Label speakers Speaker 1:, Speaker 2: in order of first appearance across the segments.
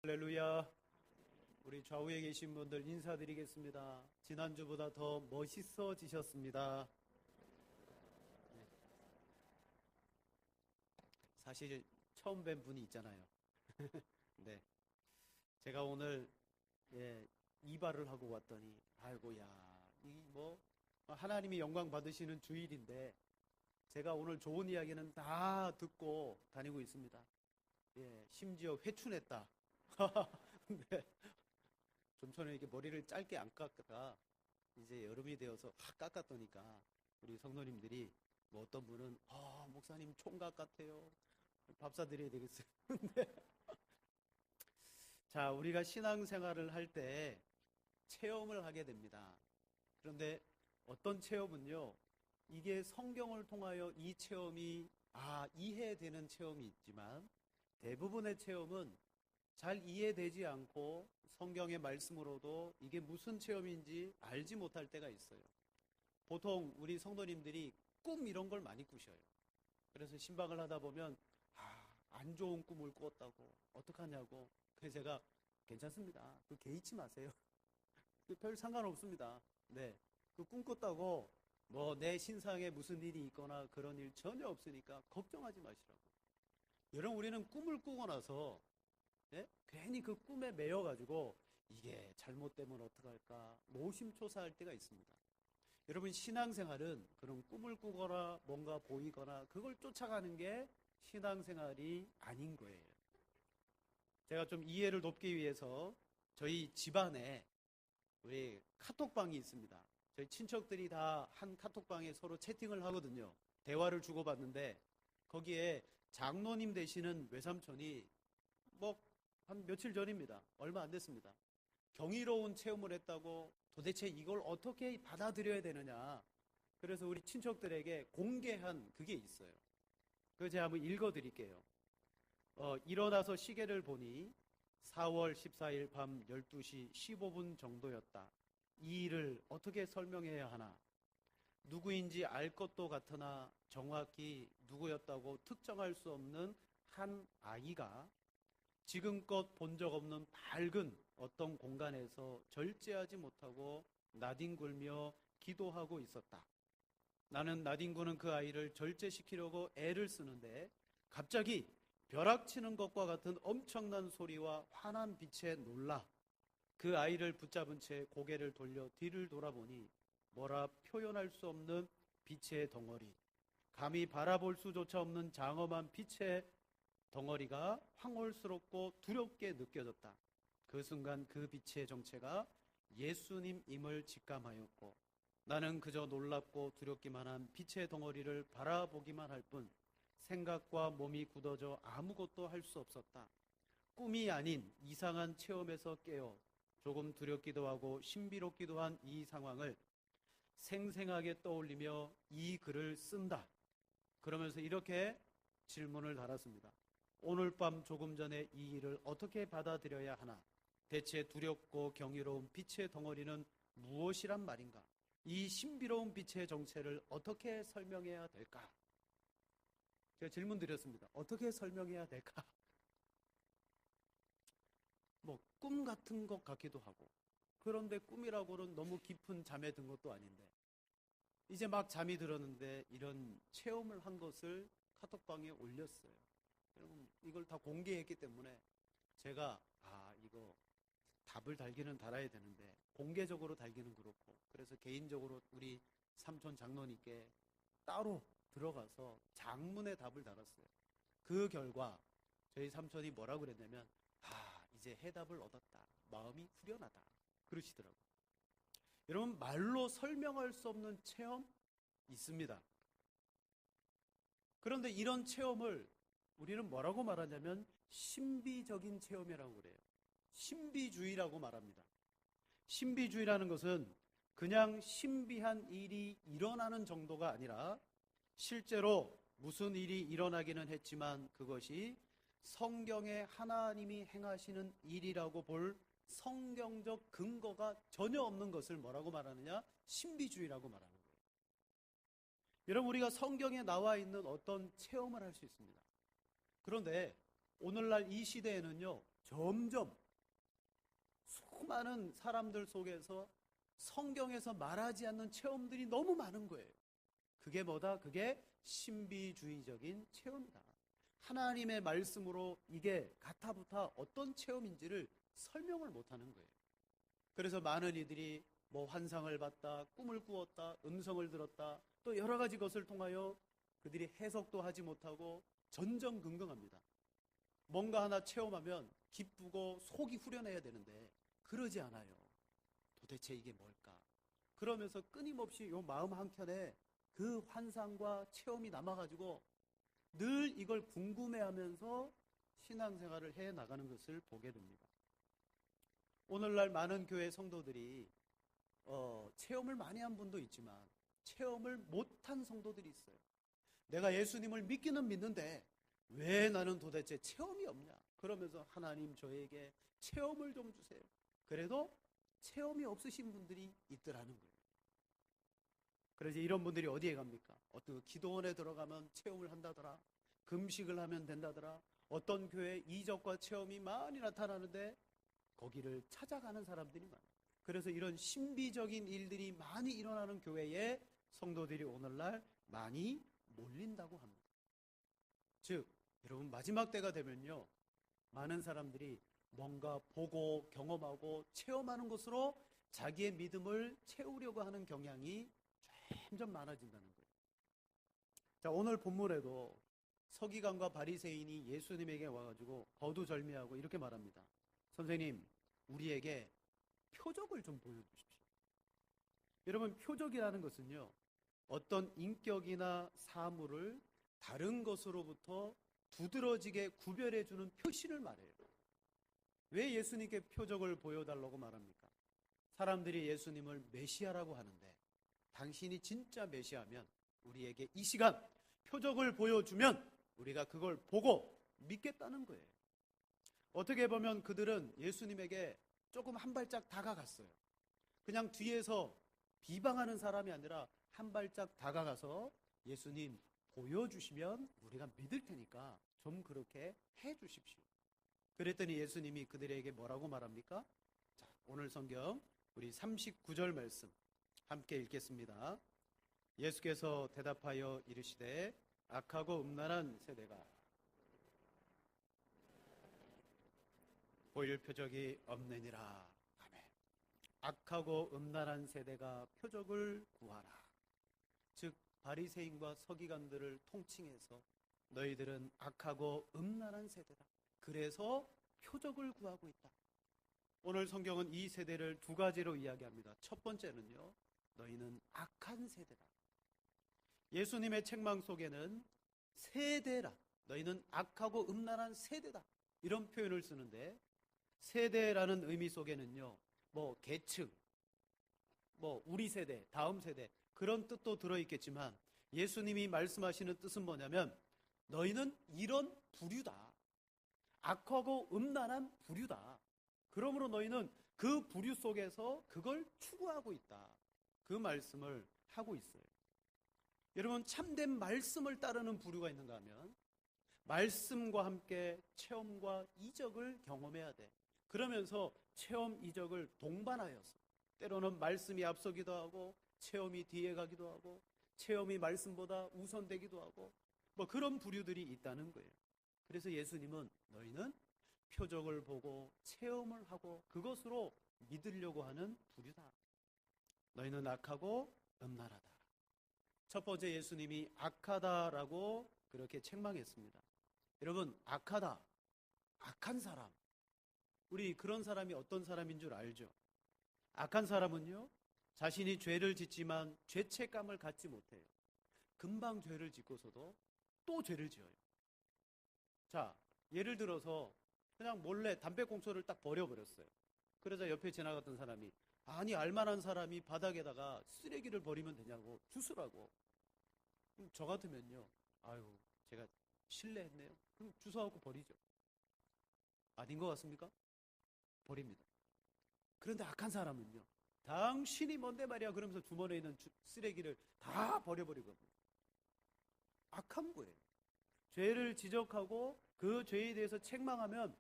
Speaker 1: 할렐루야. 우리 좌우에 계신 분들 인사드리겠습니다. 지난주보다 더 멋있어지셨습니다. 사실 처음 뵌 분이 있잖아요. 네, 제가 오늘 이발을 하고 왔더니 아이고야, 이 뭐 하나님이 영광 받으시는 주일인데 제가 오늘 좋은 이야기는 다 듣고 다니고 있습니다. 심지어 회춘했다. 네. 좀 전에 이렇게 머리를 짧게 안 깎다가 이제 여름이 되어서 확 깎았더니까 우리 성도님들이 뭐 어떤 분은 목사님 총각 같아요. 밥 사드려야 되겠어요. 네. 자, 우리가 신앙생활을 할 때 체험을 하게 됩니다. 그런데 어떤 체험은요, 이게 성경을 통하여 이 체험이 이해되는 체험이 있지만 대부분의 체험은 잘 이해되지 않고 성경의 말씀으로도 이게 무슨 체험인지 알지 못할 때가 있어요. 보통 우리 성도님들이 꿈 이런 걸 많이 꾸셔요. 그래서 신방을 하다 보면 안 좋은 꿈을 꾸었다고 어떡하냐고. 그래서 제가 괜찮습니다. 그 개의치 마세요. 별 상관없습니다. 네, 그 꿈 꿨다고 뭐 내 신상에 무슨 일이 있거나 그런 일 전혀 없으니까 걱정하지 마시라고. 여러분, 우리는 꿈을 꾸고 나서 괜히 그 꿈에 매여가지고 이게 잘못되면 어떡할까 노심초사할 때가 있습니다. 여러분, 신앙생활은 그런 꿈을 꾸거나 뭔가 보이거나 그걸 쫓아가는 게 신앙생활이 아닌 거예요. 제가 좀 이해를 돕기 위해서 저희 집안에 우리 카톡방이 있습니다. 저희 친척들이 다 한 카톡방에 서로 채팅을 하거든요. 대화를 주고받는데 거기에 장로님 되시는 외삼촌이 한 며칠 전입니다. 얼마 안 됐습니다. 경이로운 체험을 했다고. 도대체 이걸 어떻게 받아들여야 되느냐. 그래서 우리 친척들에게 공개한 그게 있어요. 그거 제가 한번 읽어드릴게요. 일어나서 시계를 보니 4월 14일 밤 12시 15분 정도였다. 이 일을 어떻게 설명해야 하나. 누구인지 알 것도 같으나 정확히 누구였다고 특정할 수 없는 한 아이가 지금껏 본 적 없는 밝은 어떤 공간에서 절제하지 못하고 나뒹굴며 기도하고 있었다. 나는 나뒹구는 그 아이를 절제시키려고 애를 쓰는데 갑자기 벼락치는 것과 같은 엄청난 소리와 환한 빛에 놀라 그 아이를 붙잡은 채 고개를 돌려 뒤를 돌아보니 뭐라 표현할 수 없는 빛의 덩어리, 감히 바라볼 수조차 없는 장엄한 빛의 덩어리가 황홀스럽고 두렵게 느껴졌다. 그 순간 그 빛의 정체가 예수님임을 직감하였고 나는 그저 놀랍고 두렵기만 한 빛의 덩어리를 바라보기만 할 뿐 생각과 몸이 굳어져 아무것도 할 수 없었다. 꿈이 아닌 이상한 체험에서 깨어 조금 두렵기도 하고 신비롭기도 한 이 상황을 생생하게 떠올리며 이 글을 쓴다. 그러면서 이렇게 질문을 달았습니다. 오늘 밤 조금 전에 이 일을 어떻게 받아들여야 하나? 대체 두렵고 경이로운 빛의 덩어리는 무엇이란 말인가? 이 신비로운 빛의 정체를 어떻게 설명해야 될까? 제가 질문 드렸습니다. 어떻게 설명해야 될까? 꿈 같은 것 같기도 하고, 그런데 꿈이라고는 너무 깊은 잠에 든 것도 아닌데, 이제 막 잠이 들었는데 이런 체험을 한 것을 카톡방에 올렸어요. 여러분, 이걸 다 공개했기 때문에 제가 이거 답을 달기는 달아야 되는데 공개적으로 달기는 그렇고, 그래서 개인적으로 우리 삼촌 장로님께 따로 들어가서 장문의 답을 달았어요. 그 결과 저희 삼촌이 뭐라고 그랬냐면 이제 해답을 얻었다. 마음이 후련하다. 그러시더라고요. 여러분, 말로 설명할 수 없는 체험 있습니다. 그런데 이런 체험을 우리는 뭐라고 말하냐면 신비적인 체험이라고 그래요. 신비주의라고 말합니다. 신비주의라는 것은 그냥 신비한 일이 일어나는 정도가 아니라 실제로 무슨 일이 일어나기는 했지만 그것이 성경에 하나님이 행하시는 일이라고 볼 성경적 근거가 전혀 없는 것을 뭐라고 말하느냐? 신비주의라고 말하는 거예요. 여러분, 우리가 성경에 나와 있는 어떤 체험을 할 수 있습니다. 그런데 오늘날 이 시대에는요, 점점 수많은 사람들 속에서 성경에서 말하지 않는 체험들이 너무 많은 거예요. 그게 뭐다? 그게 신비주의적인 체험이다. 하나님의 말씀으로 이게 가타부타 어떤 체험인지를 설명을 못하는 거예요. 그래서 많은 이들이 뭐 환상을 봤다, 꿈을 꾸었다, 음성을 들었다, 또 여러 가지 것을 통하여 그들이 해석도 하지 못하고 전전긍긍합니다. 뭔가 하나 체험하면 기쁘고 속이 후련해야 되는데 그러지 않아요. 도대체 이게 뭘까? 그러면서 끊임없이 요 마음 한켠에 그 환상과 체험이 남아가지고 늘 이걸 궁금해하면서 신앙생활을 해나가는 것을 보게 됩니다. 오늘날 많은 교회 성도들이 체험을 많이 한 분도 있지만 체험을 못한 성도들이 있어요. 내가 예수님을 믿기는 믿는데 왜 나는 도대체 체험이 없냐? 그러면서 하나님 저에게 체험을 좀 주세요. 그래도 체험이 없으신 분들이 있더라는 거예요. 그래서 이런 분들이 어디에 갑니까? 어떤 기도원에 들어가면 체험을 한다더라. 금식을 하면 된다더라. 어떤 교회에 이적과 체험이 많이 나타나는데 거기를 찾아가는 사람들이 많아요. 그래서 이런 신비적인 일들이 많이 일어나는 교회에 성도들이 오늘날 많이 몰린다고 합니다. 즉, 여러분 마지막 때가 되면요, 많은 사람들이 뭔가 보고 경험하고 체험하는 것으로 자기의 믿음을 채우려고 하는 경향이 점점 많아진다는 거예요. 자, 오늘 본문에도 서기관과 바리새인이 예수님에게 와가지고 거두절미하고 이렇게 말합니다. 선생님, 우리에게 표적을 좀 보여주십시오. 여러분, 표적이라는 것은요, 어떤 인격이나 사물을 다른 것으로부터 두드러지게 구별해주는 표시를 말해요. 왜 예수님께 표적을 보여달라고 말합니까? 사람들이 예수님을 메시아라고 하는데 당신이 진짜 메시아면 우리에게 이 시간 표적을 보여주면 우리가 그걸 보고 믿겠다는 거예요. 어떻게 보면 그들은 예수님에게 조금 한 발짝 다가갔어요. 그냥 뒤에서 비방하는 사람이 아니라 한 발짝 다가가서 예수님 보여주시면 우리가 믿을 테니까 좀 그렇게 해 주십시오. 그랬더니 예수님이 그들에게 뭐라고 말합니까? 자, 오늘 성경 우리 39절 말씀 함께 읽겠습니다. 예수께서 대답하여 이르시되 악하고 음란한 세대가 보일 표적이 없느니라. 아멘. 악하고 음란한 세대가 표적을 구하라. 즉 바리새인과 서기관들을 통칭해서 너희들은 악하고 음란한 세대다. 그래서 표적을 구하고 있다. 오늘 성경은 이 세대를 두 가지로 이야기합니다. 첫 번째는요, 너희는 악한 세대다. 예수님의 책망 속에는 세대라, 너희는 악하고 음란한 세대다, 이런 표현을 쓰는데, 세대라는 의미 속에는요, 뭐 계층, 뭐 우리 세대, 다음 세대, 그런 뜻도 들어있겠지만 예수님이 말씀하시는 뜻은 뭐냐면 너희는 이런 부류다. 악하고 음란한 부류다. 그러므로 너희는 그 부류 속에서 그걸 추구하고 있다. 그 말씀을 하고 있어요. 여러분, 참된 말씀을 따르는 부류가 있는가 하면 말씀과 함께 체험과 이적을 경험해야 돼. 그러면서 체험, 이적을 동반하여서 때로는 말씀이 앞서기도 하고 체험이 뒤에 가기도 하고 체험이 말씀보다 우선되기도 하고 뭐 그런 부류들이 있다는 거예요. 그래서 예수님은 너희는 표적을 보고 체험을 하고 그것으로 믿으려고 하는 부류다. 너희는 악하고 음란하다. 첫 번째 예수님이 악하다라고 그렇게 책망했습니다. 여러분, 악하다, 악한 사람, 우리 그런 사람이 어떤 사람인 줄 알죠? 악한 사람은요, 자신이 죄를 짓지만 죄책감을 갖지 못해요. 금방 죄를 짓고서도 또 죄를 지어요. 자, 예를 들어서 그냥 몰래 담배꽁초를 딱 버려버렸어요. 그러자 옆에 지나갔던 사람이 아니, 알만한 사람이 바닥에다가 쓰레기를 버리면 되냐고 주스라고. 그럼 저 같으면요, 아유, 제가 실례했네요. 그럼 주워갖고 버리죠. 아닌 것 같습니까? 버립니다. 그런데 악한 사람은요, 당신이 뭔데 말이야 그러면서 주머니에 있는 쓰레기를 다 버려버리고 합니다. 악한 거예요. 죄를 지적하고 그 죄에 대해서 책망하면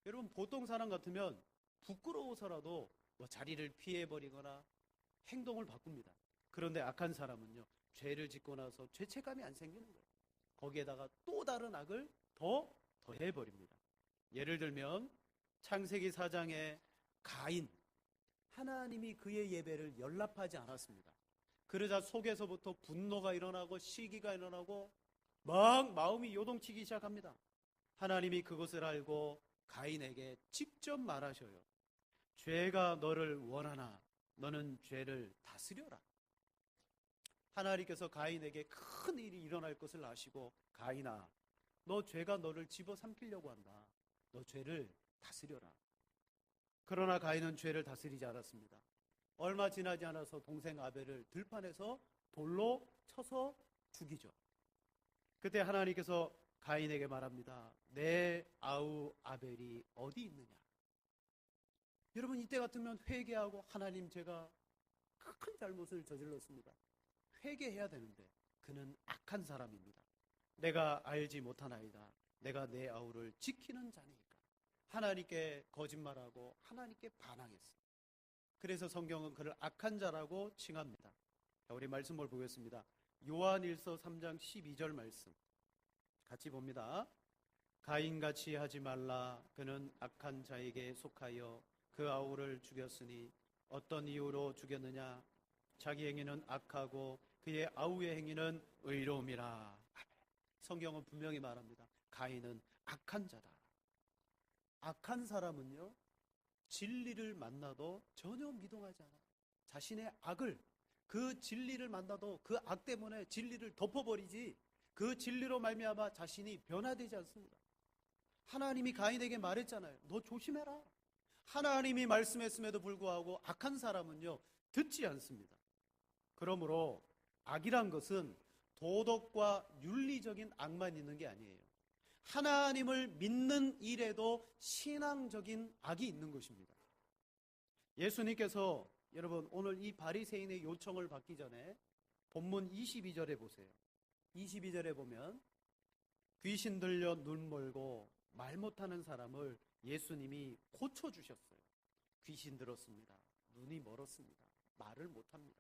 Speaker 1: 여러분, 보통 사람 같으면 부끄러워서라도 뭐 자리를 피해버리거나 행동을 바꿉니다. 그런데 악한 사람은요, 죄를 짓고 나서 죄책감이 안 생기는 거예요. 거기에다가 또 다른 악을 더 더해버립니다. 예를 들면 창세기 4장의 가인, 하나님이 그의 예배를 연락하지 않았습니다. 그러자 속에서부터 분노가 일어나고 시기가 일어나고 막 마음이 요동치기 시작합니다. 하나님이 그것을 알고 가인에게 직접 말하셔요. 죄가 너를 원하나 너는 죄를 다스려라. 하나님께서 가인에게 큰 일이 일어날 것을 아시고, 가인아, 너 죄가 너를 집어삼키려고 한다. 너 죄를 다스려라. 그러나 가인은 죄를 다스리지 않았습니다. 얼마 지나지 않아서 동생 아벨을 들판에서 돌로 쳐서 죽이죠. 그때 하나님께서 가인에게 말합니다. 내 아우 아벨이 어디 있느냐? 여러분, 이때 같으면 회개하고, 하나님, 제가 큰 잘못을 저질렀습니다. 회개해야 되는데 그는 악한 사람입니다. 내가 알지 못하나이다. 내가 내 아우를 지키는 자니까. 하나님께 거짓말하고 하나님께 반항했어요. 그래서 성경은 그를 악한 자라고 칭합니다. 자, 우리 말씀을 보겠습니다. 요한일서 3장 12절 말씀 같이 봅니다. 가인같이 하지 말라. 그는 악한 자에게 속하여 그 아우를 죽였으니 어떤 이유로 죽였느냐? 자기 행위는 악하고 그의 아우의 행위는 의로움이라. 성경은 분명히 말합니다. 가인은 악한 자다. 악한 사람은요, 진리를 만나도 전혀 미동하지 않아요. 자신의 악을, 그 진리를 만나도 그 악 때문에 진리를 덮어버리지, 그 진리로 말미암아 자신이 변화되지 않습니다. 하나님이 가인에게 말했잖아요. 너 조심해라. 하나님이 말씀했음에도 불구하고 악한 사람은요, 듣지 않습니다. 그러므로 악이란 것은 도덕과 윤리적인 악만 있는 게 아니에요. 하나님을 믿는 일에도 신앙적인 악이 있는 것입니다. 예수님께서 여러분, 오늘 이 바리새인의 요청을 받기 전에 본문 22절에 보세요. 22절에 보면 귀신 들려 눈 멀고 말 못하는 사람을 예수님이 고쳐주셨어요. 귀신 들었습니다. 눈이 멀었습니다. 말을 못합니다.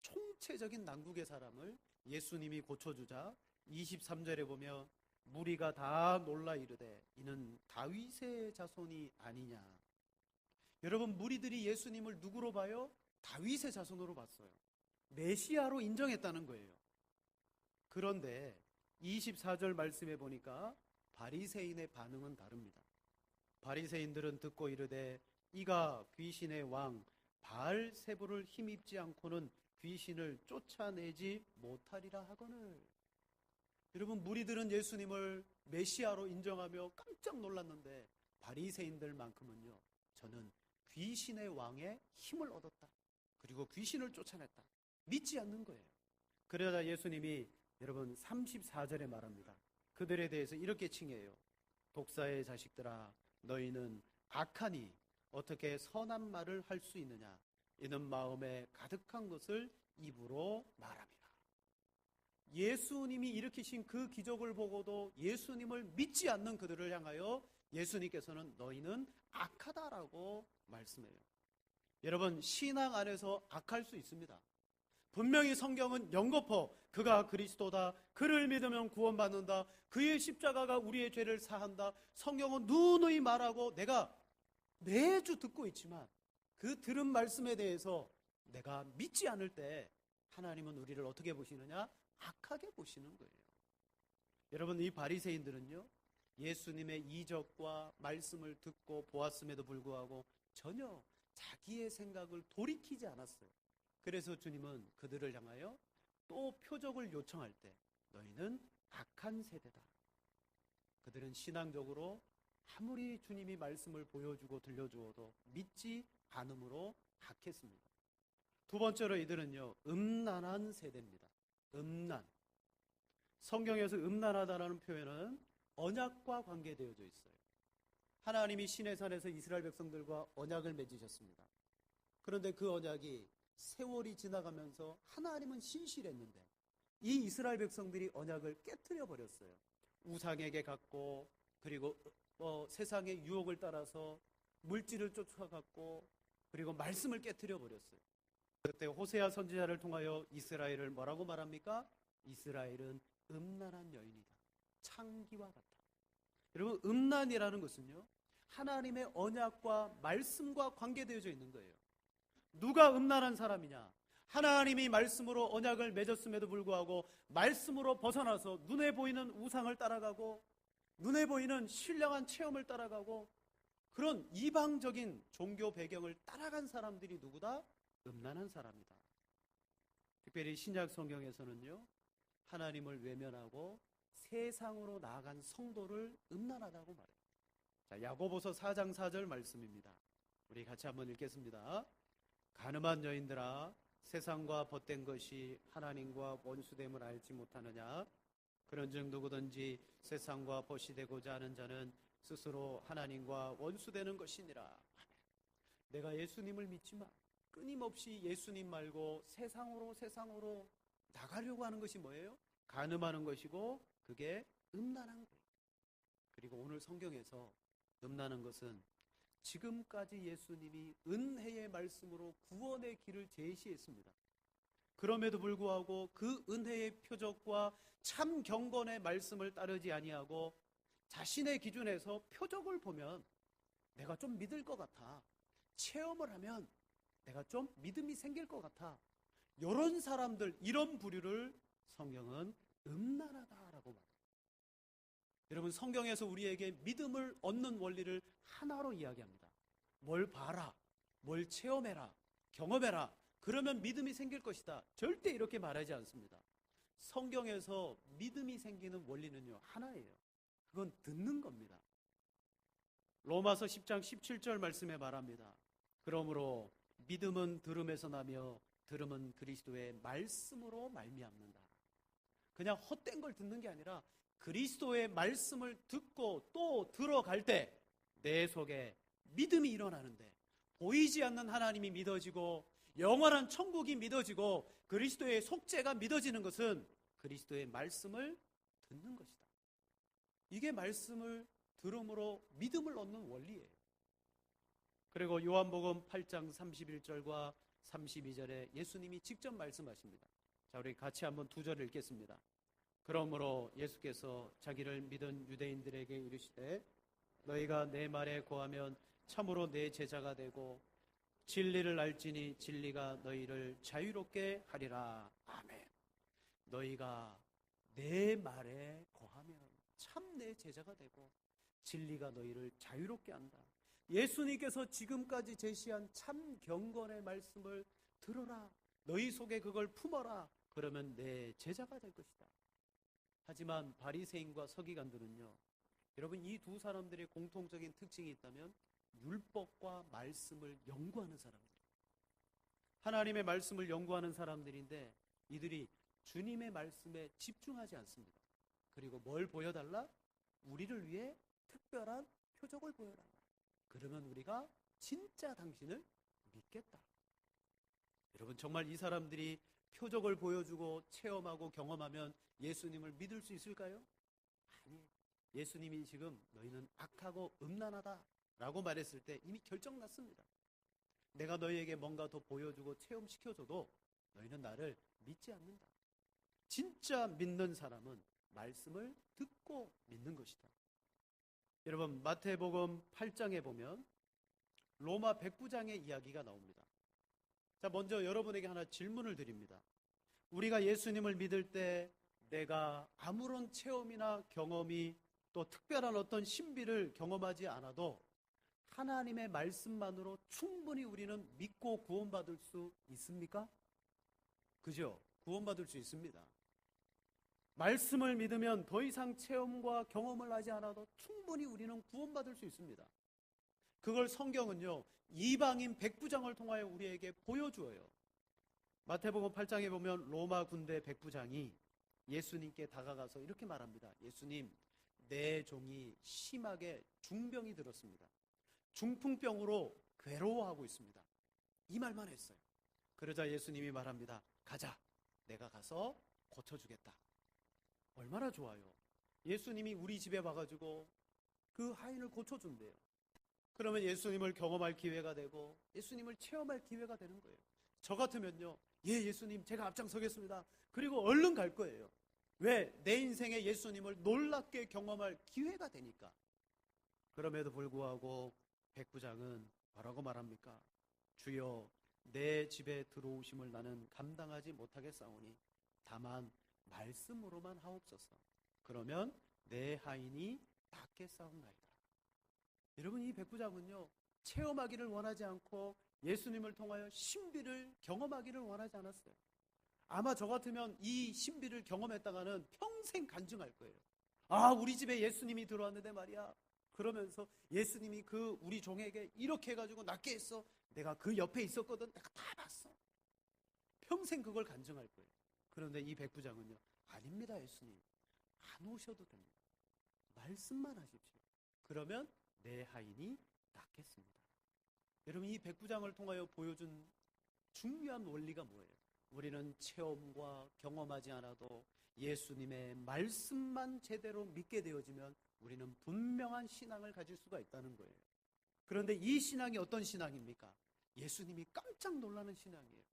Speaker 1: 총체적인 난국의 사람을 예수님이 고쳐주자 23절에 보면 무리가 다 놀라 이르되 이는 다윗의 자손이 아니냐. 여러분, 무리들이 예수님을 누구로 봐요? 다윗의 자손으로 봤어요. 메시아로 인정했다는 거예요. 그런데 24절 말씀에 보니까 바리새인의 반응은 다릅니다. 바리새인들은 듣고 이르되 이가 귀신의 왕 바알세불을 힘입지 않고는 귀신을 쫓아내지 못하리라 하거늘. 여러분, 무리들은 예수님을 메시아로 인정하며 깜짝 놀랐는데 바리새인들만큼은요, 저는 귀신의 왕의 힘을 얻었다, 그리고 귀신을 쫓아냈다, 믿지 않는 거예요. 그러자 예수님이 여러분 34절에 말합니다. 그들에 대해서 이렇게 칭해요. 독사의 자식들아, 너희는 악하니 어떻게 선한 말을 할 수 있느냐? 이는 마음에 가득한 것을 입으로 말함이라. 예수님이 일으키신 그 기적을 보고도 예수님을 믿지 않는 그들을 향하여 예수님께서는 너희는 악하다라고 말씀해요. 여러분, 신앙 안에서 악할 수 있습니다. 분명히 성경은 연거푸 그가 그리스도다, 그를 믿으면 구원받는다, 그의 십자가가 우리의 죄를 사한다, 성경은 누누이 말하고 내가 매주 듣고 있지만 그 들은 말씀에 대해서 내가 믿지 않을 때 하나님은 우리를 어떻게 보시느냐? 악하게 보시는 거예요. 여러분, 이 바리새인들은요, 예수님의 이적과 말씀을 듣고 보았음에도 불구하고 전혀 자기의 생각을 돌이키지 않았어요. 그래서 주님은 그들을 향하여 또 표적을 요청할 때 너희는 악한 세대다. 그들은 신앙적으로 아무리 주님이 말씀을 보여주고 들려주어도 믿지 않음으로 악했습니다. 두 번째로 이들은요, 음란한 세대입니다. 음란. 성경에서 음란하다라는 표현은 언약과 관계되어져 있어요. 하나님이 시내산에서 이스라엘 백성들과 언약을 맺으셨습니다. 그런데 그 언약이 세월이 지나가면서 하나님은 신실했는데 이 이스라엘 백성들이 언약을 깨트려 버렸어요. 우상에게 갖고 그리고 세상의 유혹을 따라서 물질을 쫓아갔고, 그리고 말씀을 깨트려 버렸어요. 그때 호세아 선지자를 통하여 이스라엘을 뭐라고 말합니까? 이스라엘은 음란한 여인이다, 창기와 같다. 여러분, 음란이라는 것은요, 하나님의 언약과 말씀과 관계되어져 있는 거예요. 누가 음란한 사람이냐? 하나님이 말씀으로 언약을 맺었음에도 불구하고 말씀으로 벗어나서 눈에 보이는 우상을 따라가고, 눈에 보이는 신령한 체험을 따라가고, 그런 이방적인 종교 배경을 따라간 사람들이 누구다? 음란한 사람이다. 특별히 신약 성경에서는요, 하나님을 외면하고 세상으로 나아간 성도를 음란하다고 말해요. 자, 야고보서 4장 4절 말씀입니다. 우리 같이 한번 읽겠습니다. 가늠한 여인들아, 세상과 벗된 것이 하나님과 원수됨을 알지 못하느냐? 그런즉 누구든지 세상과 벗이 되고자 하는 자는 스스로 하나님과 원수되는 것이니라. 내가 예수님을 믿지만 끊임없이 예수님 말고 세상으로 나가려고 하는 것이 뭐예요? 간음하는 것이고, 그게 음란한 거예요. 그리고 오늘 성경에서 음란한 것은 지금까지 예수님이 은혜의 말씀으로 구원의 길을 제시했습니다. 그럼에도 불구하고 그 은혜의 표적과 참 경건의 말씀을 따르지 아니하고 자신의 기준에서 표적을 보면 내가 좀 믿을 것 같아, 체험을 하면 내가 좀 믿음이 생길 것 같아, 이런 사람들, 이런 부류를 성경은 음란하다라고 말해요. 여러분, 성경에서 우리에게 믿음을 얻는 원리를 하나로 이야기합니다. 뭘 봐라, 뭘 체험해라, 경험해라, 그러면 믿음이 생길 것이다. 절대 이렇게 말하지 않습니다. 성경에서 믿음이 생기는 원리는요, 하나예요. 그건 듣는 겁니다. 로마서 10장 17절 말씀에 말합니다. 그러므로 믿음은 들음에서 나며 들음은 그리스도의 말씀으로 말미암는다. 그냥 헛된 걸 듣는 게 아니라 그리스도의 말씀을 듣고 또 들어갈 때 내 속에 믿음이 일어나는데, 보이지 않는 하나님이 믿어지고 영원한 천국이 믿어지고 그리스도의 속죄가 믿어지는 것은 그리스도의 말씀을 듣는 것이다. 이게 말씀을 들음으로 믿음을 얻는 원리예요. 그리고 요한복음 8장 31절과 32절에 예수님이 직접 말씀하십니다. 자, 우리 같이 한번 두 절을 읽겠습니다. 그러므로 예수께서 자기를 믿은 유대인들에게 이르시되 너희가 내 말에 거하면 참으로 내 제자가 되고 진리를 알지니 진리가 너희를 자유롭게 하리라. 아멘. 너희가 내 말에 거하면 참 내 제자가 되고 진리가 너희를 자유롭게 한다. 예수님께서 지금까지 제시한 참 경건의 말씀을 들어라. 너희 속에 그걸 품어라. 그러면 내 제자가 될 것이다. 하지만 바리새인과 서기관들은요, 여러분, 이 두 사람들의 공통적인 특징이 있다면 율법과 말씀을 연구하는 사람들, 하나님의 말씀을 연구하는 사람들인데 이들이 주님의 말씀에 집중하지 않습니다. 그리고 뭘 보여달라? 우리를 위해 특별한 표적을 보여달라. 그러면 우리가 진짜 당신을 믿겠다. 여러분, 정말 이 사람들이 표적을 보여주고 체험하고 경험하면 예수님을 믿을 수 있을까요? 아니에요. 예수님이 지금 너희는 악하고 음란하다 라고 말했을 때 이미 결정났습니다. 내가 너희에게 뭔가 더 보여주고 체험시켜줘도 너희는 나를 믿지 않는다. 진짜 믿는 사람은 말씀을 듣고 믿는 것이다. 여러분, 마태복음 8장에 보면 로마 백부장의 이야기가 나옵니다. 자, 먼저 여러분에게 하나 질문을 드립니다. 우리가 예수님을 믿을 때 내가 아무런 체험이나 경험이 또 특별한 어떤 신비를 경험하지 않아도 하나님의 말씀만으로 충분히 우리는 믿고 구원받을 수 있습니까? 그죠? 구원받을 수 있습니다. 말씀을 믿으면 더 이상 체험과 경험을 하지 않아도 충분히 우리는 구원받을 수 있습니다. 그걸 성경은요, 이방인 백부장을 통하여 우리에게 보여주어요. 마태복음 8장에 보면 로마 군대 백부장이 예수님께 다가가서 이렇게 말합니다. 예수님, 내 종이 심하게 중병이 들었습니다. 중풍병으로 괴로워하고 있습니다. 이 말만 했어요. 그러자 예수님이 말합니다. 가자, 내가 가서 고쳐주겠다. 얼마나 좋아요. 예수님이 우리 집에 와가지고 그 하인을 고쳐준대요. 그러면 예수님을 경험할 기회가 되고 예수님을 체험할 기회가 되는 거예요. 저 같으면요, 예수님 제가 앞장서겠습니다. 그리고 얼른 갈 거예요. 왜? 내 인생에 예수님을 놀랍게 경험할 기회가 되니까. 그럼에도 불구하고 백부장은 뭐라고 말합니까? 주여, 내 집에 들어오심을 나는 감당하지 못하겠사오니 다만 말씀으로만 하옵소서. 그러면 내 하인이 낫겠사옵나이다. 여러분, 이 백부장은요, 체험하기를 원하지 않고 예수님을 통하여 신비를 경험하기를 원하지 않았어요. 아마 저 같으면 이 신비를 경험했다가는 평생 간증할 거예요. 아, 우리 집에 예수님이 들어왔는데 말이야. 그러면서 예수님이 그 우리 종에게 이렇게 해가지고 낫게 했어. 내가 그 옆에 있었거든. 내가 다 봤어. 평생 그걸 간증할 거예요. 그런데 이 백부장은요, 아닙니다, 예수님. 안 오셔도 됩니다. 말씀만 하십시오. 그러면 내 하인이 낫겠습니다. 여러분, 이 백부장을 통하여 보여준 중요한 원리가 뭐예요? 우리는 체험과 경험하지 않아도 예수님의 말씀만 제대로 믿게 되어지면 우리는 분명한 신앙을 가질 수가 있다는 거예요. 그런데 이 신앙이 어떤 신앙입니까? 예수님이 깜짝 놀라는 신앙이에요.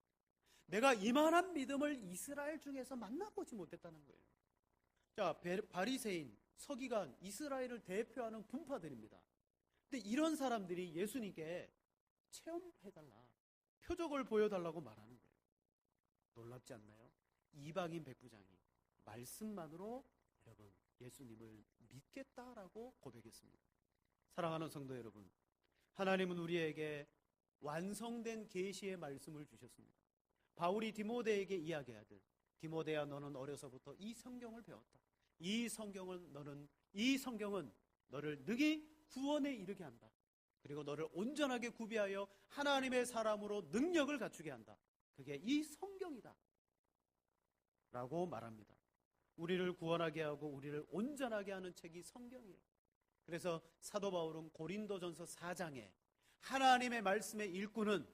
Speaker 1: 내가 이만한 믿음을 이스라엘 중에서 만나보지 못했다는 거예요. 자, 바리새인, 서기관, 이스라엘을 대표하는 분파들입니다. 근데 이런 사람들이 예수님께 체험해달라, 표적을 보여달라고 말하는 거예요. 놀랍지 않나요? 이방인 백부장이 말씀만으로 여러분 예수님을 믿겠다라고 고백했습니다. 사랑하는 성도 여러분, 하나님은 우리에게 완성된 계시의 말씀을 주셨습니다. 바울이 디모데에게 이야기하듯, 디모데야, 너는 어려서부터 이 성경을 배웠다. 이 성경은 너를 능히 구원에 이르게 한다. 그리고 너를 온전하게 구비하여 하나님의 사람으로 능력을 갖추게 한다. 그게 이 성경이다 라고 말합니다. 우리를 구원하게 하고 우리를 온전하게 하는 책이 성경이에요. 그래서 사도 바울은 고린도전서 4장에 하나님의 말씀의 일꾼은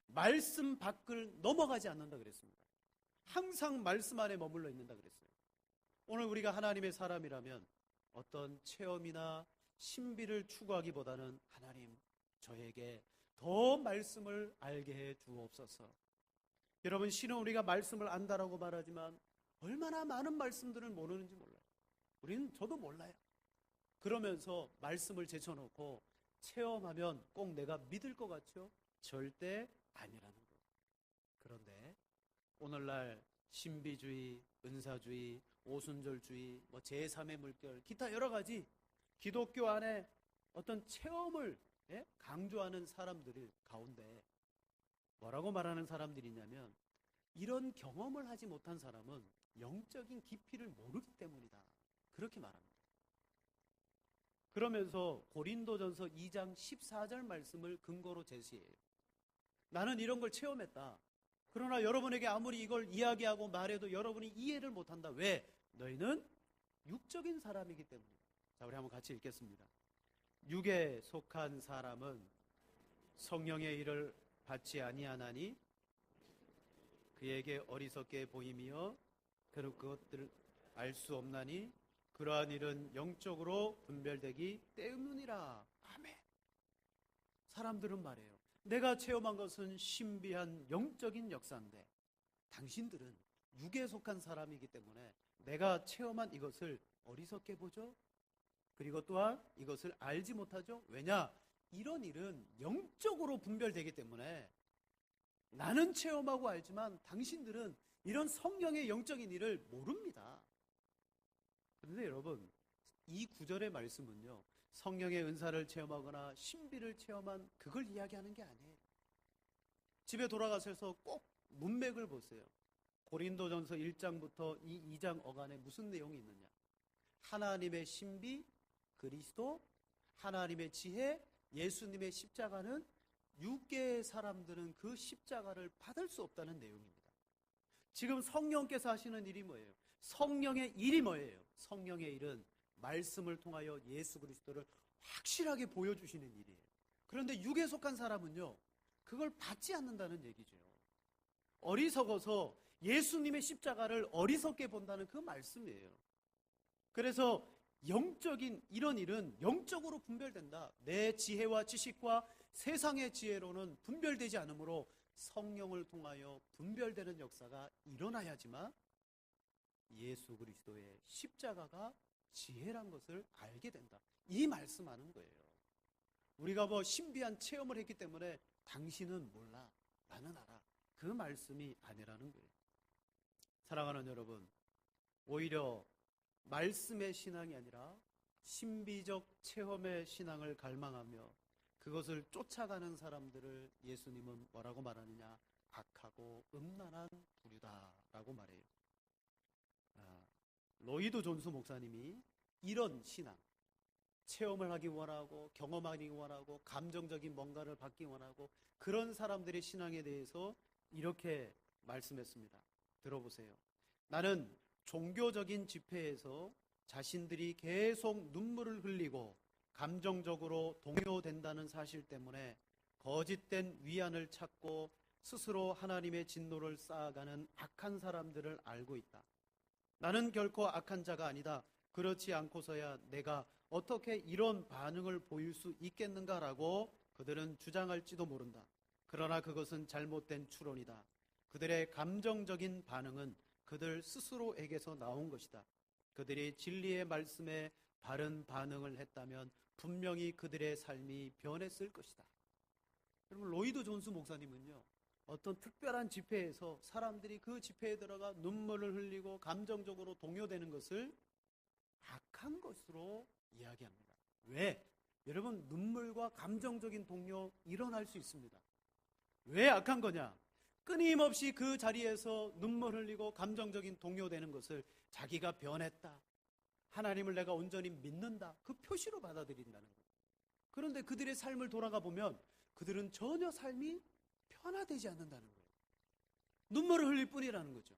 Speaker 1: 말씀 밖을 넘어가지 않는다 그랬습니다. 항상 말씀 안에 머물러 있는다 그랬어요. 오늘 우리가 하나님의 사람이라면 어떤 체험이나 신비를 추구하기보다는 하나님, 저에게 더 말씀을 알게 해 주옵소서. 여러분, 신은 우리가 말씀을 안다라고 말하지만 얼마나 많은 말씀들을 모르는지 몰라요. 저도 몰라요. 그러면서 말씀을 제쳐놓고 체험하면 꼭 내가 믿을 것 같죠? 절대 아니라는 거예요. 그런데 오늘날 신비주의, 은사주의, 오순절주의, 제3의 물결, 기타 여러 가지 기독교 안에 어떤 체험을 강조하는 사람들 가운데 뭐라고 말하는 사람들이냐면, 이런 경험을 하지 못한 사람은 영적인 깊이를 모르기 때문이다, 그렇게 말합니다. 그러면서 고린도전서 2장 14절 말씀을 근거로 제시해요. 나는 이런 걸 체험했다. 그러나 여러분에게 아무리 이걸 이야기하고 말해도 여러분이 이해를 못한다. 왜? 너희는 육적인 사람이기 때문이다. 자, 우리 한번 같이 읽겠습니다. 육에 속한 사람은 성령의 일을 받지 아니하나니 그에게 어리석게 보임이여 그는 그것들을 알 수 없나니 그러한 일은 영적으로 분별되기 때문이라. 아멘. 사람들은 말해요, 내가 체험한 것은 신비한 영적인 역사인데 당신들은 육에 속한 사람이기 때문에 내가 체험한 이것을 어리석게 보죠. 그리고 또한 이것을 알지 못하죠. 왜냐? 이런 일은 영적으로 분별되기 때문에 나는 체험하고 알지만 당신들은 이런 성령의 영적인 일을 모릅니다. 그런데 여러분, 이 구절의 말씀은요, 성령의 은사를 체험하거나 신비를 체험한 그걸 이야기하는 게 아니에요. 집에 돌아가셔서 꼭 문맥을 보세요. 고린도전서 1장부터 이 2장 어간에 무슨 내용이 있느냐? 하나님의 신비, 그리스도, 하나님의 지혜, 예수님의 십자가는 육계의 사람들은 그 십자가를 받을 수 없다는 내용입니다. 지금 성령께서 하시는 일이 뭐예요? 성령의 일이 뭐예요? 성령의 일은 말씀을 통하여 예수 그리스도를 확실하게 보여주시는 일이에요. 그런데 육에 속한 사람은요, 그걸 받지 않는다는 얘기죠. 어리석어서 예수님의 십자가를 어리석게 본다는 그 말씀이에요. 그래서 영적인 이런 일은 영적으로 분별된다. 내 지혜와 지식과 세상의 지혜로는 분별되지 않으므로 성령을 통하여 분별되는 역사가 일어나야지만 예수 그리스도의 십자가가 지혜란 것을 알게 된다. 이 말씀하는 거예요. 우리가 신비한 체험을 했기 때문에 당신은 몰라, 나는 알아. 그 말씀이 아니라는 거예요. 사랑하는 여러분, 오히려 말씀의 신앙이 아니라 신비적 체험의 신앙을 갈망하며 그것을 쫓아가는 사람들을 예수님은 뭐라고 말하느냐? 악하고 음란한 부류다라고 말해요. 로이드 존스 목사님이 이런 신앙, 체험을 하기 원하고 경험하기 원하고 감정적인 뭔가를 받기 원하고 그런 사람들의 신앙에 대해서 이렇게 말씀했습니다. 들어보세요. 나는 종교적인 집회에서 자신들이 계속 눈물을 흘리고 감정적으로 동요된다는 사실 때문에 거짓된 위안을 찾고 스스로 하나님의 진노를 쌓아가는 악한 사람들을 알고 있다. 나는 결코 악한 자가 아니다. 그렇지 않고서야 내가 어떻게 이런 반응을 보일 수 있겠는가라고 그들은 주장할지도 모른다. 그러나 그것은 잘못된 추론이다. 그들의 감정적인 반응은 그들 스스로에게서 나온 것이다. 그들이 진리의 말씀에 바른 반응을 했다면 분명히 그들의 삶이 변했을 것이다. 여러분, 로이드 존스 목사님은요, 어떤 특별한 집회에서 사람들이 그 집회에 들어가 눈물을 흘리고 감정적으로 동요되는 것을 악한 것으로 이야기합니다. 왜? 여러분, 눈물과 감정적인 동요 일어날 수 있습니다. 왜 악한 거냐? 끊임없이 그 자리에서 눈물 흘리고 감정적인 동요되는 것을 자기가 변했다, 하나님을 내가 온전히 믿는다, 그 표시로 받아들인다는 거예요. 그런데 그들의 삶을 돌아가 보면 그들은 전혀 삶이 변화되지 않는다는 거예요. 눈물을 흘릴 뿐이라는 거죠.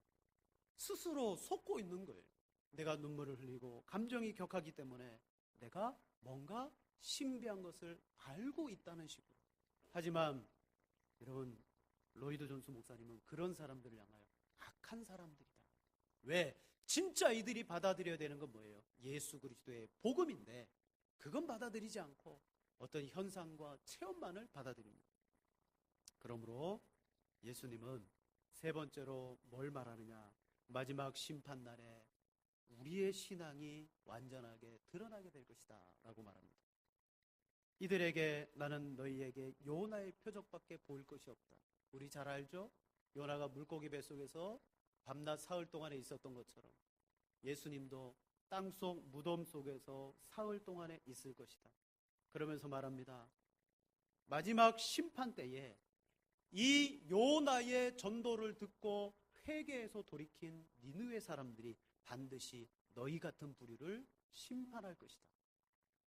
Speaker 1: 스스로 속고 있는 거예요. 내가 눈물을 흘리고 감정이 격하기 때문에 내가 뭔가 신비한 것을 알고 있다는 식으로. 하지만 여러분, 로이드 존스 목사님은 그런 사람들을 향하여 악한 사람들이다. 왜? 진짜 이들이 받아들여야 되는 건 뭐예요? 예수 그리스도의 복음인데 그건 받아들이지 않고 어떤 현상과 체험만을 받아들입니다. 그러므로 예수님은 세 번째로 뭘 말하느냐? 마지막 심판날에 우리의 신앙이 완전하게 드러나게 될 것이다 라고 말합니다. 이들에게 나는 너희에게 요나의 표적밖에 보일 것이 없다. 우리 잘 알죠? 요나가 물고기 뱃속에서 밤낮 사흘 동안에 있었던 것처럼 예수님도 땅속 무덤 속에서 사흘 동안에 있을 것이다. 그러면서 말합니다. 마지막 심판 때에 이 요나의 전도를 듣고 회개해서 돌이킨 니느웨 사람들이 반드시 너희 같은 부류를 심판할 것이다.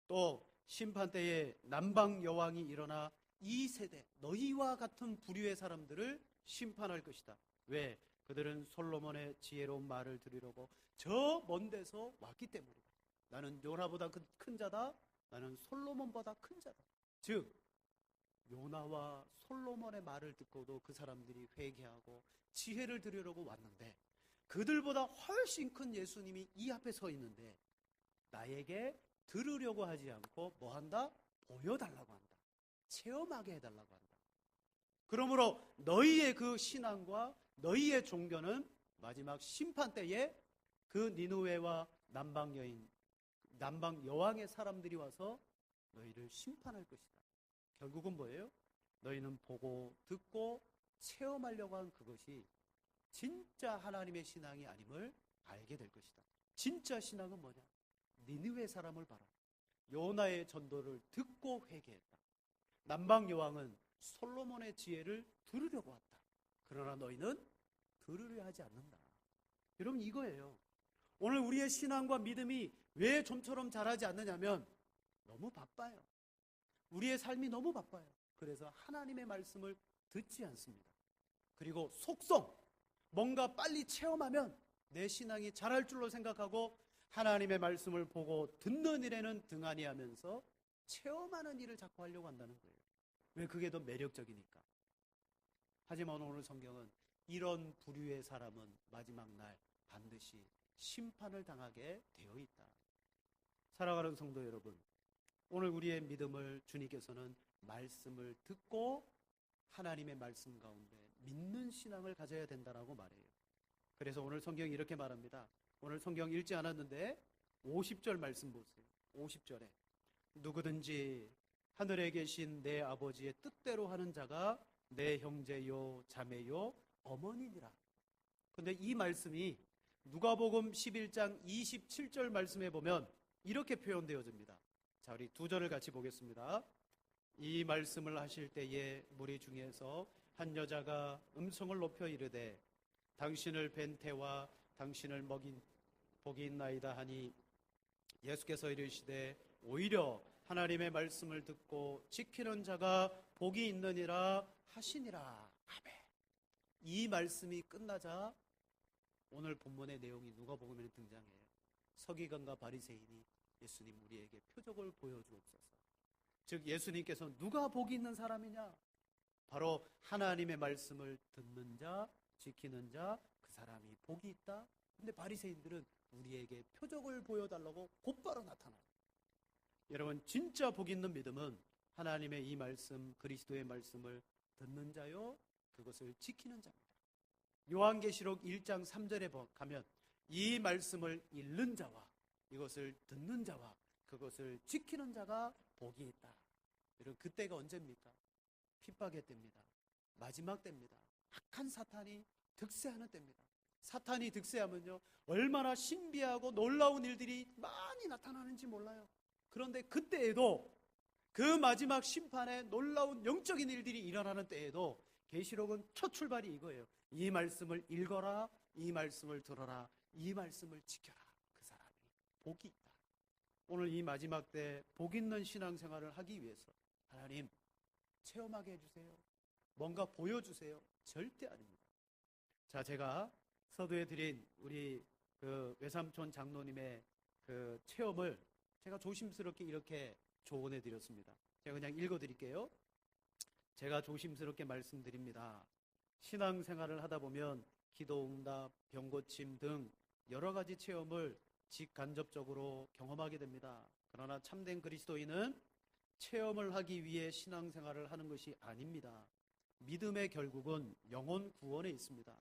Speaker 1: 또 심판 때에 남방 여왕이 일어나 이 세대 너희와 같은 부류의 사람들을 심판할 것이다. 왜? 그들은 솔로몬의 지혜로운 말을 들으려고 저 먼 데서 왔기 때문이다. 나는 요나보다 큰 자다. 나는 솔로몬보다 큰 자다. 즉 요나와 솔로몬의 말을 듣고도 그 사람들이 회개하고 지혜를 들으려고 왔는데 그들보다 훨씬 큰 예수님이 이 앞에 서 있는데 나에게 들으려고 하지 않고 뭐 한다? 보여달라고 한다. 체험하게 해달라고 한다. 그러므로 너희의 그 신앙과 너희의 종교는 마지막 심판 때에 그 니느웨와 남방 여왕의 사람들이 와서 너희를 심판할 것이다. 결국은 뭐예요? 너희는 보고 듣고 체험하려고 한 그것이 진짜 하나님의 신앙이 아님을 알게 될 것이다. 진짜 신앙은 뭐냐? 니느웨 사람을 봐라. 요나의 전도를 듣고 회개했다. 남방 여왕은 솔로몬의 지혜를 들으려고 왔다. 그러나 너희는 들으려 하지 않는다. 여러분, 이거예요. 오늘 우리의 신앙과 믿음이 왜 좀처럼 자라지 않느냐면 너무 바빠요. 우리의 삶이 너무 바빠요. 그래서 하나님의 말씀을 듣지 않습니다. 그리고 속성, 뭔가 빨리 체험하면 내 신앙이 자랄 줄로 생각하고 하나님의 말씀을 보고 듣는 일에는 등한히 하면서 체험하는 일을 자꾸 하려고 한다는 거예요. 왜? 그게 더 매력적이니까. 하지만 오늘 성경은 이런 부류의 사람은 마지막 날 반드시 심판을 당하게 되어 있다. 사랑하는 성도 여러분, 오늘 우리의 믿음을 주님께서는 말씀을 듣고 하나님의 말씀 가운데 믿는 신앙을 가져야 된다라고 말해요. 그래서 오늘 성경이 이렇게 말합니다. 오늘 성경 읽지 않았는데 50절 말씀 보세요. 50절에 누구든지 하늘에 계신 내 아버지의 뜻대로 하는 자가 내 형제요 자매요 어머니니라. 근데 이 말씀이 누가복음 11장 27절 말씀에 보면 이렇게 표현되어집니다. 자, 우리 두 절을 같이 보겠습니다. 이 말씀을 하실 때에 무리 중에서 한 여자가 음성을 높여 이르되 당신을 뵌 태와 당신을 먹인 복이 있나이다 하니 예수께서 이르시되 오히려 하나님의 말씀을 듣고 지키는 자가 복이 있느니라 하시니라. 아멘. 이 말씀이 끝나자 오늘 본문의 내용이 누가복음에 등장해요. 서기관과 바리새인이 예수님 우리에게 표적을 보여주옵소서. 즉 예수님께서 누가 복이 있는 사람이냐? 바로 하나님의 말씀을 듣는 자, 지키는 자, 그 사람이 복이 있다. 근데 바리새인들은 우리에게 표적을 보여달라고 곧바로 나타나요. 여러분, 진짜 복 있는 믿음은 하나님의 이 말씀, 그리스도의 말씀을 듣는 자요, 그것을 지키는 자입니다. 요한계시록 1장 3절에 가면 이 말씀을 읽는 자와 이것을 듣는 자와 그것을 지키는 자가 복이 있다. 여러분, 그때가 언제입니까? 핍박의 때입니다. 마지막 때입니다. 악한 사탄이 득세하는 때입니다. 사탄이 득세하면요, 얼마나 신비하고 놀라운 일들이 많이 나타나는지 몰라요. 그런데 그때에도, 그 마지막 심판에 놀라운 영적인 일들이 일어나는 때에도 계시록은 첫 출발이 이거예요. 이 말씀을 읽어라, 이 말씀을 들어라, 이 말씀을 지켜라. 그 사람이 복이 있다. 오늘 이 마지막 때 복 있는 신앙생활을 하기 위해서 하나님 체험하게 해주세요. 뭔가 보여주세요. 절대 아닙니다. 자, 제가 서두에 드린 우리 그 외삼촌 장로님의 그 체험을 제가 조심스럽게 이렇게 조언해 드렸습니다. 제가 그냥 읽어 드릴게요. 제가 조심스럽게 말씀드립니다. 신앙생활을 하다 보면 기도응답, 병고침 등 여러 가지 체험을 직간접적으로 경험하게 됩니다. 그러나 참된 그리스도인은 체험을 하기 위해 신앙생활을 하는 것이 아닙니다. 믿음의 결국은 영혼 구원에 있습니다.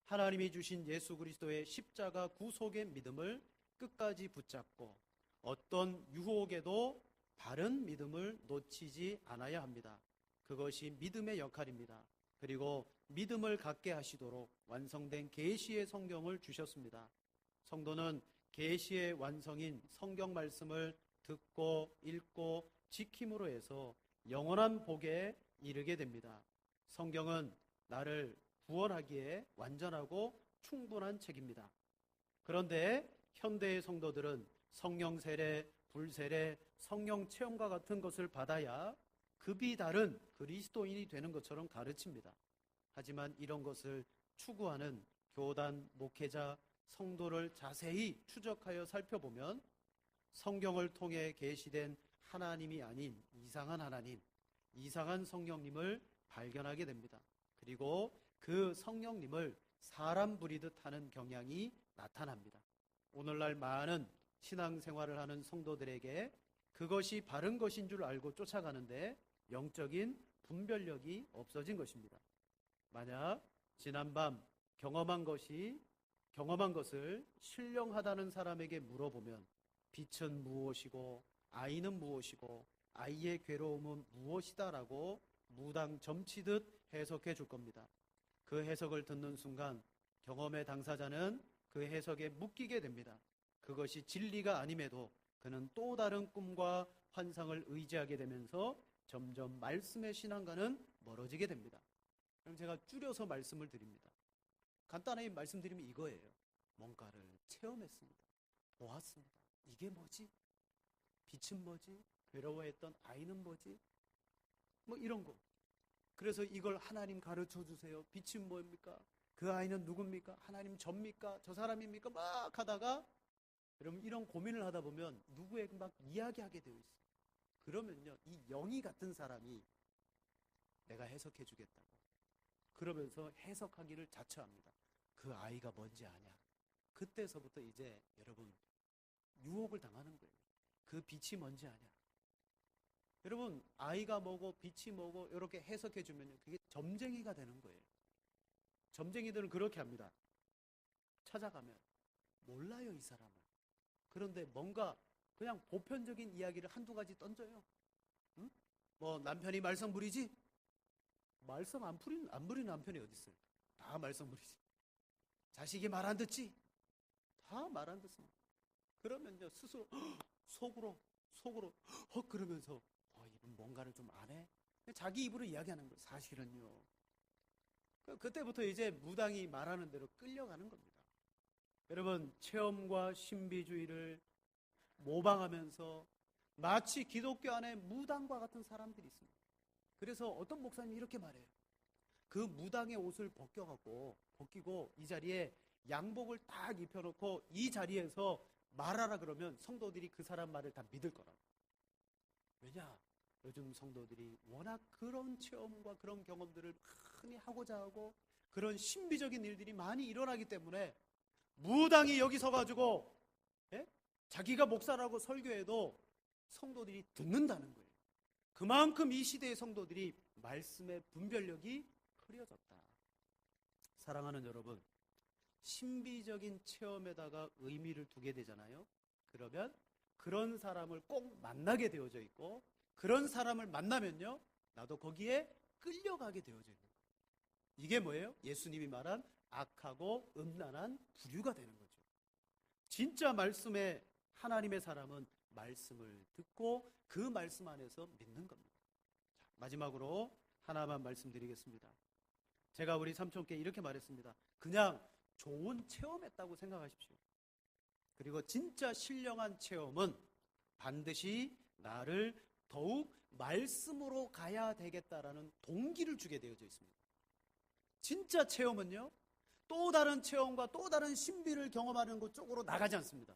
Speaker 1: 하나님이 주신 예수 그리스도의 십자가 구속의 믿음을 끝까지 붙잡고 어떤 유혹에도 바른 믿음을 놓치지 않아야 합니다. 그것이 믿음의 역할입니다. 그리고 믿음을 갖게 하시도록 완성된 계시의 성경을 주셨습니다. 성도는 계시의 완성인 성경 말씀을 듣고 읽고 지킴으로 해서 영원한 복에 이르게 됩니다. 성경은 나를 구원하기에 완전하고 충분한 책입니다. 그런데 현대의 성도들은 성령 세례, 불세례, 성령 체험과 같은 것을 받아야 급이 다른 그리스도인이 되는 것처럼 가르칩니다. 하지만 이런 것을 추구하는 교단, 목회자, 성도를 자세히 추적하여 살펴보면 성경을 통해 계시된 하나님이 아닌 이상한 하나님, 이상한 성령님을 발견하게 됩니다. 그리고 그 성령님을 사람 부리듯 하는 경향이 나타납니다. 오늘날 많은 신앙생활을 하는 성도들에게 그것이 바른 것인 줄 알고 쫓아가는데 영적인 분별력이 없어진 것입니다. 만약 지난밤 경험한 것을 신령하다는 사람에게 물어보면 빛은 무엇이고 아이는 무엇이고 아이의 괴로움은 무엇이다라고 무당 점치듯 해석해 줄 겁니다. 그 해석을 듣는 순간 경험의 당사자는 그 해석에 묶이게 됩니다. 그것이 진리가 아님에도 그는 또 다른 꿈과 환상을 의지하게 되면서 점점 말씀의 신앙과는 멀어지게 됩니다. 그럼 제가 줄여서 말씀을 드립니다. 간단하게 말씀드리면 이거예요. 뭔가를 체험했습니다. 보았습니다. 이게 뭐지? 빛은 뭐지? 괴로워했던 아이는 뭐지? 뭐 이런 거. 그래서 이걸 하나님 가르쳐 주세요. 빛은 뭡니까? 그 아이는 누굽니까? 하나님 접니까? 저 사람입니까? 막 하다가 여러분 이런 고민을 하다 보면 누구에게 막 이야기하게 되어 있어요. 그러면요, 이 영이 같은 사람이 내가 해석해 주겠다고 그러면서 해석하기를 자처합니다. 그 아이가 뭔지 아냐? 그때서부터 이제 여러분 유혹을 당하는 거예요. 그 빛이 뭔지 아냐? 여러분, 아이가 뭐고 빛이 뭐고 이렇게 해석해 주면 그게 점쟁이가 되는 거예요. 점쟁이들은 그렇게 합니다. 찾아가면 몰라요, 이 사람은. 그런데 뭔가 그냥 보편적인 이야기를 한두 가지 던져요. 응? 뭐 남편이 말썽 부리지? 말썽 안 부리는 남편이 어디 있어요? 다 말썽 부리지. 자식이 말 안 듣지? 다 말 안 듣습니다. 그러면요 스스로 속으로 그러면서 이분 뭔가를 좀 안 해? 자기 입으로 이야기하는 거예요. 사실은요. 그때부터 이제 무당이 말하는 대로 끌려가는 겁니다. 여러분, 체험과 신비주의를 모방하면서 마치 기독교 안에 무당과 같은 사람들이 있습니다. 그래서 어떤 목사님이 이렇게 말해요. 그 무당의 옷을 벗기고 이 자리에 양복을 딱 입혀놓고 이 자리에서 말하라 그러면 성도들이 그 사람 말을 다 믿을 거라고. 왜냐? 요즘 성도들이 워낙 그런 체험과 그런 경험들을 많이 하고자 하고 그런 신비적인 일들이 많이 일어나기 때문에 무당이 여기 서가지고 자기가 목사라고 설교해도 성도들이 듣는다는 거예요. 그만큼 이 시대의 성도들이 말씀의 분별력이 흐려졌다. 사랑하는 여러분, 신비적인 체험에다가 의미를 두게 되잖아요. 그러면 그런 사람을 꼭 만나게 되어져 있고 그런 사람을 만나면요 나도 거기에 끌려가게 되어져 있는 거예요. 이게 뭐예요? 예수님이 말한 악하고 음란한 부류가 되는 거죠. 진짜 말씀의 하나님의 사람은 말씀을 듣고 그 말씀 안에서 믿는 겁니다. 자, 마지막으로 하나만 말씀드리겠습니다. 제가 우리 삼촌께 이렇게 말했습니다. 그냥 좋은 체험했다고 생각하십시오. 그리고 진짜 신령한 체험은 반드시 나를 더욱 말씀으로 가야 되겠다라는 동기를 주게 되어져 있습니다. 진짜 체험은요, 또 다른 체험과 또 다른 신비를 경험하는 것 쪽으로 나가지 않습니다.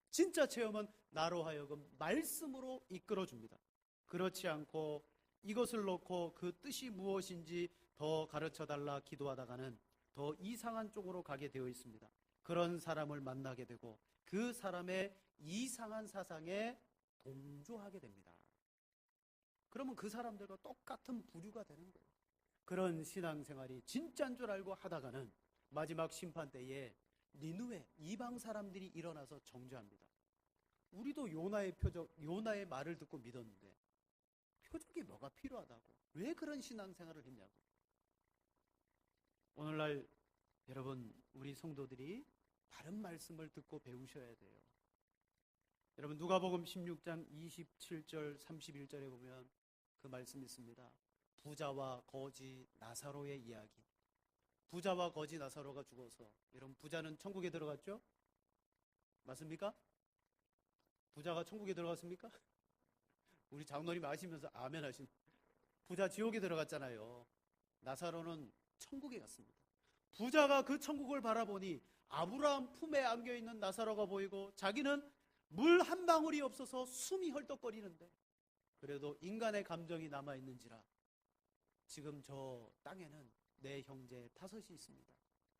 Speaker 1: 진짜 체험은 나로 하여금 말씀으로 이끌어줍니다. 그렇지 않고 이것을 놓고 그 뜻이 무엇인지 더 가르쳐달라 기도하다가는 더 이상한 쪽으로 가게 되어 있습니다. 그런 사람을 만나게 되고 그 사람의 이상한 사상에 동조하게 됩니다. 그러면 그 사람들과 똑같은 부류가 되는 거예요. 그런 신앙생활이 진짜인 줄 알고 하다가는 마지막 심판 때에 니느웨 이방 사람들이 일어나서 정죄합니다. 우리도 요나의 말을 듣고 믿었는데 표적이 뭐가 필요하다고? 왜 그런 신앙생활을 했냐고? 오늘날 여러분, 우리 성도들이 바른 말씀을 듣고 배우셔야 돼요. 여러분, 누가복음 16장 27절 31절에 보면 그 말씀이 있습니다. 부자와 거지 나사로의 이야기. 부자와 거지 나사로가 죽어서, 여러분, 부자는 천국에 들어갔죠? 맞습니까? 부자가 천국에 들어갔습니까? 우리 장로님 아시면서 아멘 하신. 부자 지옥에 들어갔잖아요. 나사로는 천국에 갔습니다. 부자가 그 천국을 바라보니 아브라함 품에 안겨있는 나사로가 보이고 자기는 물 한 방울이 없어서 숨이 헐떡거리는데 그래도 인간의 감정이 남아있는지라 지금 저 땅에는 내 형제 5이 있습니다.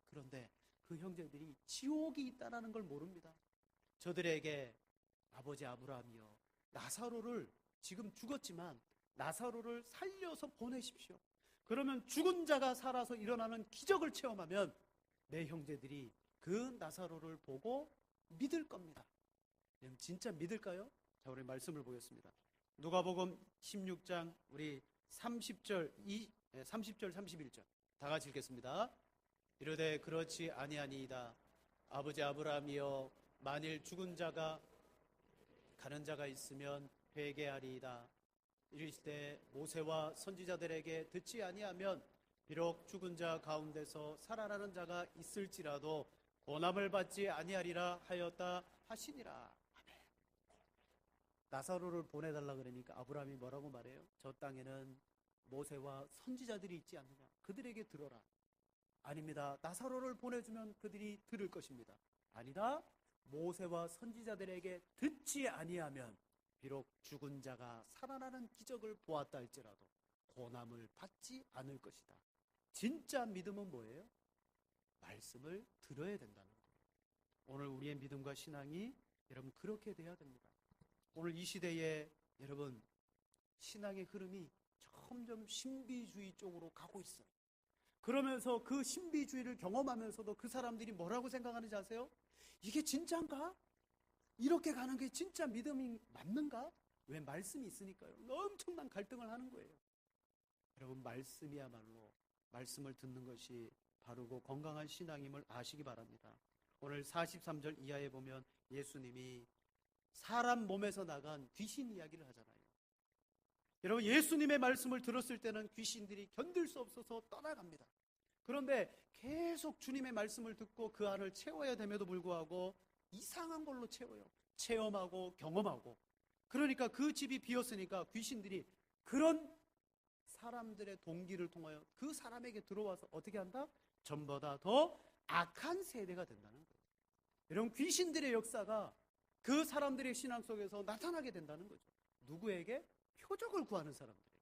Speaker 1: 그런데 그 형제들이 지옥이 있다는 걸 모릅니다. 저들에게 아버지 아브라함이여, 나사로를 지금 죽었지만 나사로를 살려서 보내십시오. 그러면 죽은 자가 살아서 일어나는 기적을 체험하면 내 형제들이 그 나사로를 보고 믿을 겁니다. 진짜 믿을까요? 자, 우리 말씀을 보겠습니다. 누가복음 16장 우리 30절 31절 다 같이 읽겠습니다. 이르되 그렇지 아니하니이다. 아버지 아브라함이여, 만일 죽은 자가 가는 자가 있으면 회개하리이다. 이르시되 모세와 선지자들에게 듣지 아니하면 비록 죽은 자 가운데서 살아나는 자가 있을지라도 고난을 받지 아니하리라 하였다 하시니라. 아멘. 나사로를 보내달라 그러니까 아브라함이 뭐라고 말해요? 저 땅에는 모세와 선지자들이 있지 않느냐, 그들에게 들어라. 아닙니다. 나사로를 보내주면 그들이 들을 것입니다. 아니다. 모세와 선지자들에게 듣지 아니하면 비록 죽은 자가 살아나는 기적을 보았다 할지라도 고난을 받지 않을 것이다. 진짜 믿음은 뭐예요? 말씀을 들어야 된다는 거예요. 오늘 우리의 믿음과 신앙이 여러분 그렇게 돼야 됩니다. 오늘 이 시대에 여러분 신앙의 흐름이 점점 신비주의 쪽으로 가고 있어요. 그러면서 그 신비주의를 경험하면서도 그 사람들이 뭐라고 생각하는지 아세요? 이게 진짜인가? 이렇게 가는 게 진짜 믿음이 맞는가? 왜? 말씀이 있으니까요. 엄청난 갈등을 하는 거예요. 여러분, 말씀이야말로 말씀을 듣는 것이 바르고 건강한 신앙임을 아시기 바랍니다. 오늘 43절 이하에 보면 예수님이 사람 몸에서 나간 귀신 이야기를 하잖아요. 여러분, 예수님의 말씀을 들었을 때는 귀신들이 견딜 수 없어서 떠나갑니다. 그런데 계속 주님의 말씀을 듣고 그 안을 채워야 됨에도 불구하고 이상한 걸로 채워요. 체험하고 경험하고. 그러니까 그 집이 비었으니까 귀신들이 그런 사람들의 동기를 통하여 그 사람에게 들어와서 어떻게 한다? 전보다 더 악한 세대가 된다는 거예요. 여러분, 귀신들의 역사가 그 사람들의 신앙 속에서 나타나게 된다는 거죠. 누구에게? 표적을 구하는 사람들에게.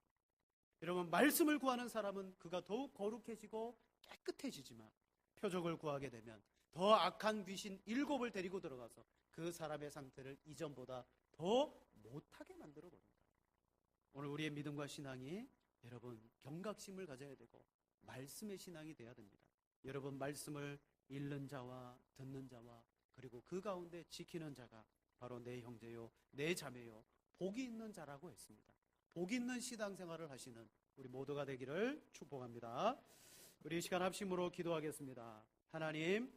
Speaker 1: 여러분, 말씀을 구하는 사람은 그가 더욱 거룩해지고 깨끗해지지만 표적을 구하게 되면 더 악한 귀신 7을 데리고 들어가서 그 사람의 상태를 이전보다 더 못하게 만들어 버립니다. 오늘 우리의 믿음과 신앙이 여러분 경각심을 가져야 되고 말씀의 신앙이 돼야 됩니다. 여러분, 말씀을 읽는 자와 듣는 자와 그리고 그 가운데 지키는 자가 바로 내 형제요 내 자매요 복이 있는 자라고 했습니다. 복 있는 신앙생활을 하시는 우리 모두가 되기를 축복합니다. 우리 이 시간 합심으로 기도하겠습니다. 하나님,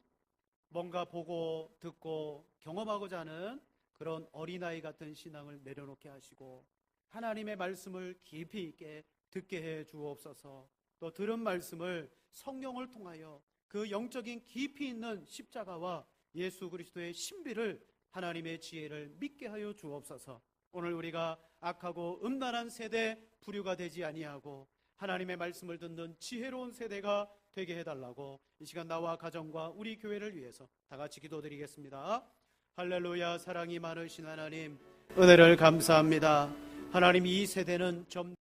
Speaker 1: 뭔가 보고 듣고 경험하고자 하는 그런 어린아이 같은 신앙을 내려놓게 하시고 하나님의 말씀을 깊이 있게 듣게 해 주옵소서. 또 들은 말씀을 성령을 통하여 그 영적인 깊이 있는 십자가와 예수 그리스도의 신비를 하나님의 지혜를 믿게 하여 주옵소서. 오늘 우리가 악하고 음란한 세대 부류가 되지 아니하고 하나님의 말씀을 듣는 지혜로운 세대가 되게 해달라고 이 시간 나와 가정과 우리 교회를 위해서 다 같이 기도드리겠습니다. 할렐루야. 사랑이 많으신 하나님, 은혜를 감사합니다. 하나님, 이 세대는 좀